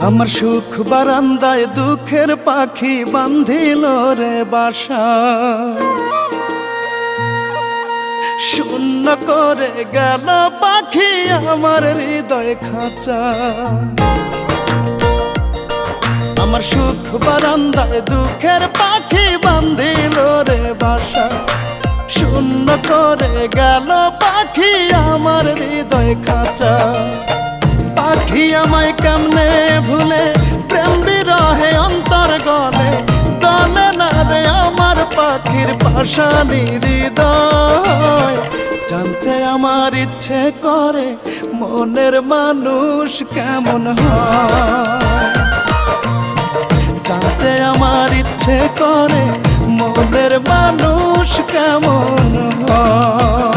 আমার সুখ বারান্দায় দুঃখের পাখি বাঁধিল রে বাসা, শূন্য করে গেল পাখি আমার হৃদয় খাঁচা। আমার সুখ বারান্দায় দুঃখের পাখি বাঁধিল রে বাসা, শূন্য করে গেল পাখি আমার হৃদয় খাঁচা। পাখি আমায় কেমনে ভুলে প্রেম বিরহে অন্তর গলে, গলে না রে আমার পাখির পাশানি হৃদয়। জানতে আমার ইচ্ছে করে মনের মানুষ কেমন হয়, জানতে আমার ইচ্ছে করে মনের মানুষ কেমন হয়।